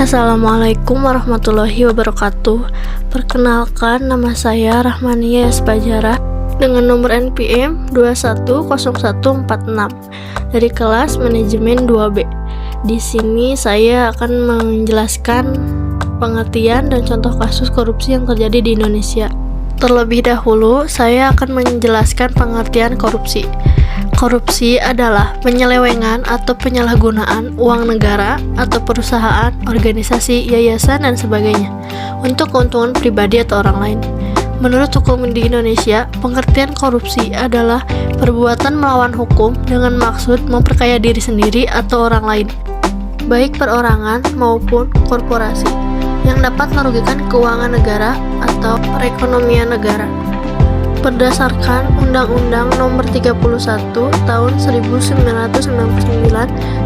Assalamualaikum warahmatullahi wabarakatuh. Perkenalkan, nama saya Rahmania Yasbajara dengan nomor NPM 210146 dari kelas manajemen 2B. Di sini saya akan menjelaskan pengertian dan contoh kasus korupsi yang terjadi di Indonesia. Terlebih dahulu, saya akan menjelaskan pengertian korupsi. Korupsi adalah penyelewengan atau penyalahgunaan uang negara atau perusahaan, organisasi, yayasan, dan sebagainya untuk keuntungan pribadi atau orang lain. Menurut hukum di Indonesia, pengertian korupsi adalah perbuatan melawan hukum dengan maksud memperkaya diri sendiri atau orang lain, baik perorangan maupun korporasi, yang dapat merugikan keuangan negara atau perekonomian negara. Berdasarkan Undang-Undang Nomor 31 Tahun 1999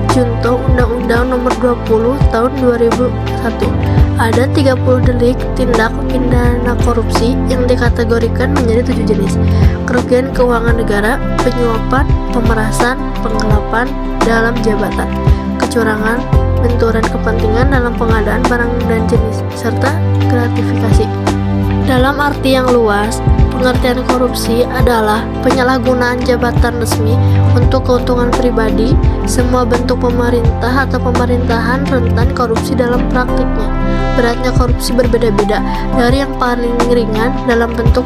Junto Undang-Undang Nomor 20 Tahun 2001, ada 30 delik tindak pidana korupsi yang dikategorikan menjadi 7 jenis: kerugian keuangan negara, penyuapan, pemerasan, penggelapan dalam jabatan, kecurangan, benturan kepentingan dalam pengadaan barang dan jenis, serta gratifikasi. Dalam arti yang luas, pengertian korupsi adalah penyalahgunaan jabatan resmi untuk keuntungan pribadi. Semua bentuk pemerintah atau pemerintahan rentan korupsi dalam praktiknya. Beratnya korupsi berbeda-beda, dari yang paling ringan dalam bentuk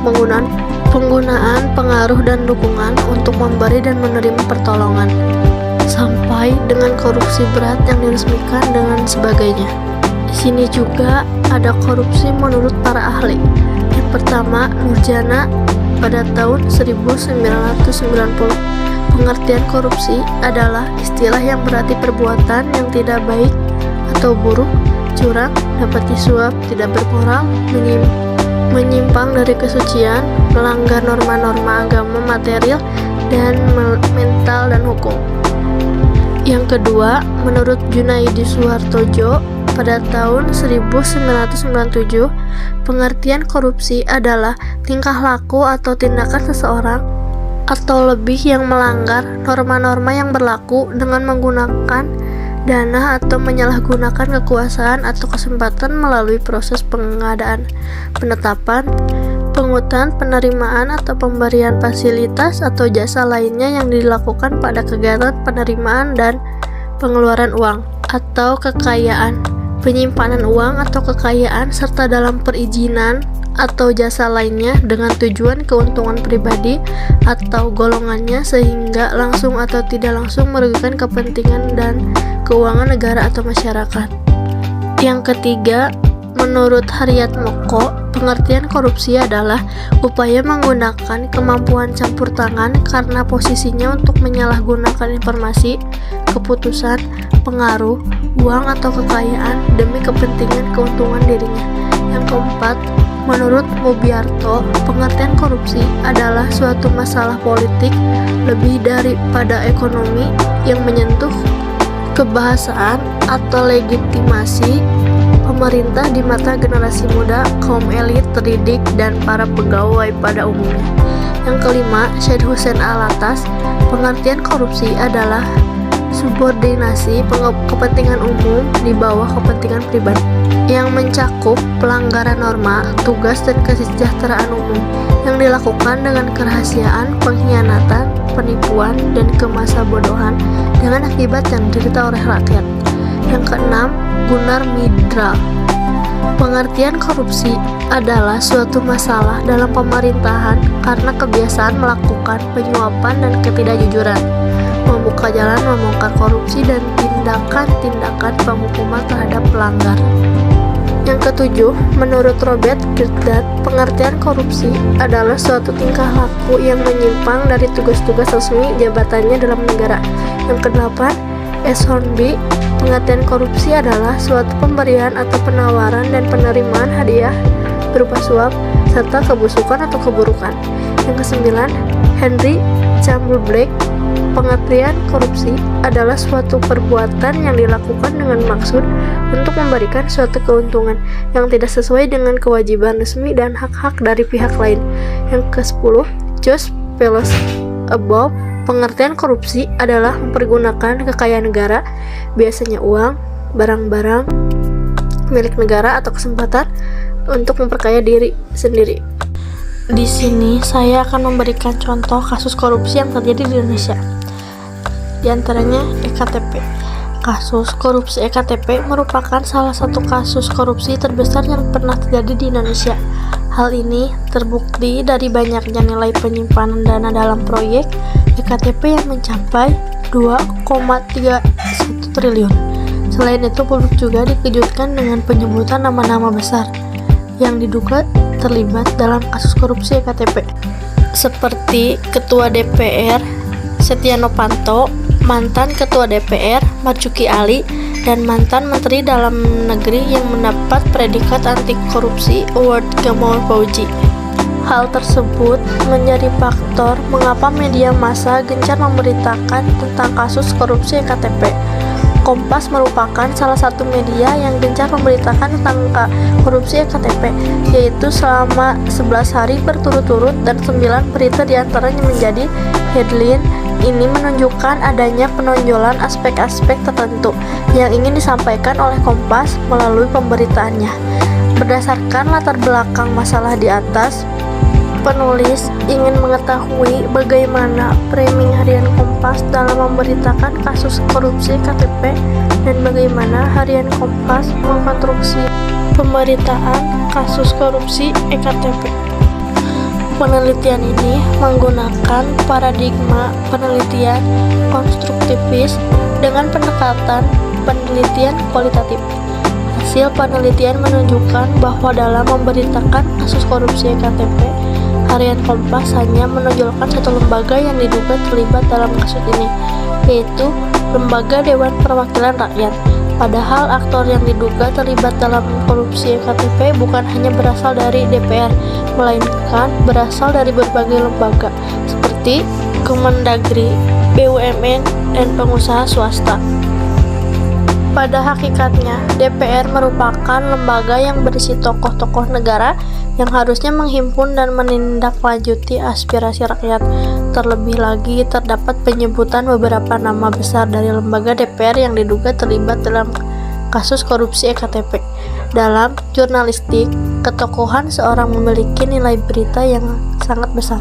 penggunaan pengaruh dan dukungan untuk memberi dan menerima pertolongan, sampai dengan korupsi berat yang diresmikan dengan sebagainya. Di sini juga ada korupsi menurut para ahli. Yang pertama, Nurjana pada tahun 1990. Pengertian korupsi adalah istilah yang berarti perbuatan yang tidak baik atau buruk, curang, dapat disuap, tidak bermoral, menyimpang dari kesucian, melanggar norma-norma agama material dan mental dan hukum. Yang kedua, menurut Junaidi Suhartojo pada tahun 1997, pengertian korupsi adalah tingkah laku atau tindakan seseorang atau lebih yang melanggar norma-norma yang berlaku dengan menggunakan dana atau menyalahgunakan kekuasaan atau kesempatan melalui proses pengadaan, penetapan, pungutan, penerimaan atau pemberian fasilitas atau jasa lainnya yang dilakukan pada kegiatan penerimaan dan pengeluaran uang atau kekayaan, penyimpanan uang atau kekayaan, serta dalam perizinan atau jasa lainnya dengan tujuan keuntungan pribadi atau golongannya sehingga langsung atau tidak langsung merugikan kepentingan dan keuangan negara atau masyarakat. Yang ketiga, menurut Haryat Moko, pengertian korupsi adalah upaya menggunakan kemampuan campur tangan karena posisinya untuk menyalahgunakan informasi, keputusan, pengaruh, uang atau kekayaan demi kepentingan keuntungan dirinya. Yang keempat, menurut Mubiarto, pengertian korupsi adalah suatu masalah politik lebih daripada ekonomi yang menyentuh kebahasaan atau legitimasi pemerintah di mata generasi muda, kaum elit, terdidik, dan para pegawai pada umumnya. Yang kelima, Syed Hussein Alatas, pengertian korupsi adalah subordinasi kepentingan umum di bawah kepentingan pribadi yang mencakup pelanggaran norma, tugas, dan kesejahteraan umum yang dilakukan dengan kerahasiaan, pengkhianatan, penipuan, dan kemasabodohan dengan akibat yang diderita oleh rakyat. Yang keenam, Gunnar Midra, pengertian korupsi adalah suatu masalah dalam pemerintahan karena kebiasaan melakukan penyuapan dan ketidakjujuran, membuka jalan membongkar korupsi dan tindakan-tindakan penghukuman terhadap pelanggar. Yang ketujuh, menurut Robert Girdad, pengertian korupsi adalah suatu tingkah laku yang menyimpang dari tugas-tugas resmi jabatannya dalam negara. Yang kedelapan, S. Hornby, pengertian korupsi adalah suatu pemberian atau penawaran dan penerimaan hadiah berupa suap serta kebusukan atau keburukan. Yang kesembilan, Henry Campbell Blake, pengertian korupsi adalah suatu perbuatan yang dilakukan dengan maksud untuk memberikan suatu keuntungan yang tidak sesuai dengan kewajiban resmi dan hak-hak dari pihak lain. Yang ke-10, Josh Pelos Above, pengertian korupsi adalah mempergunakan kekayaan negara, biasanya uang, barang-barang, milik negara atau kesempatan untuk memperkaya diri sendiri. Di sini saya akan memberikan contoh kasus korupsi yang terjadi di Indonesia. Di antaranya EKTP. Kasus korupsi EKTP merupakan salah satu kasus korupsi terbesar yang pernah terjadi di Indonesia. Hal ini terbukti dari banyaknya nilai penyimpanan dana dalam proyek EKTP yang mencapai 2,31 triliun. Selain itu, publik juga dikejutkan dengan penyebutan nama-nama besar yang diduga terlibat dalam kasus korupsi EKTP, seperti Ketua DPR Setia Novanto, mantan Ketua DPR Marzuki Ali, dan mantan Menteri Dalam Negeri yang mendapat predikat anti korupsi Award Gamawan Fauzi. Hal tersebut menjadi faktor mengapa media massa gencar memberitakan tentang kasus korupsi EKTP. Kompas merupakan salah satu media yang gencar memberitakan tentang korupsi EKTP, yaitu selama 11 hari berturut-turut dan 9 berita diantaranya menjadi headline. Ini menunjukkan adanya penonjolan aspek-aspek tertentu yang ingin disampaikan oleh Kompas melalui pemberitaannya. Berdasarkan latar belakang masalah di atas, penulis ingin mengetahui bagaimana framing harian Kompas dalam memberitakan kasus korupsi KTP dan bagaimana harian Kompas mengkonstruksi pemberitaan kasus korupsi EKTP. Penelitian ini menggunakan paradigma penelitian konstruktivis dengan pendekatan penelitian kualitatif. Hasil penelitian menunjukkan bahwa dalam memberitakan kasus korupsi EKTP, harian Kompas hanya menonjolkan satu lembaga yang diduga terlibat dalam kasus ini, yaitu Lembaga Dewan Perwakilan Rakyat. Padahal aktor yang diduga terlibat dalam korupsi EKTP bukan hanya berasal dari DPR, melainkan berasal dari berbagai lembaga seperti Kemendagri, BUMN, dan pengusaha swasta. Pada hakikatnya, DPR merupakan lembaga yang berisi tokoh-tokoh negara yang harusnya menghimpun dan menindaklanjuti aspirasi rakyat. Terlebih lagi, terdapat penyebutan beberapa nama besar dari lembaga DPR yang diduga terlibat dalam kasus korupsi EKTP. Dalam jurnalistik, ketokohan seorang memiliki nilai berita yang sangat besar,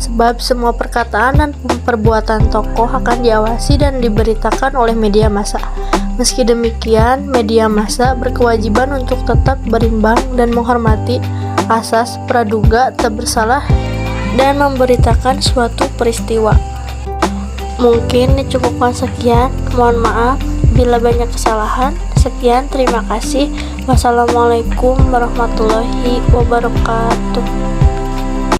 sebab semua perkataan dan perbuatan tokoh akan diawasi dan diberitakan oleh media massa. Meski demikian, media massa berkewajiban untuk tetap berimbang dan menghormati asas praduga tak bersalah dan memberitakan suatu peristiwa. Mungkin dicukupkan sekian, mohon maaf bila banyak kesalahan. Sekian, terima kasih. Wassalamualaikum warahmatullahi wabarakatuh.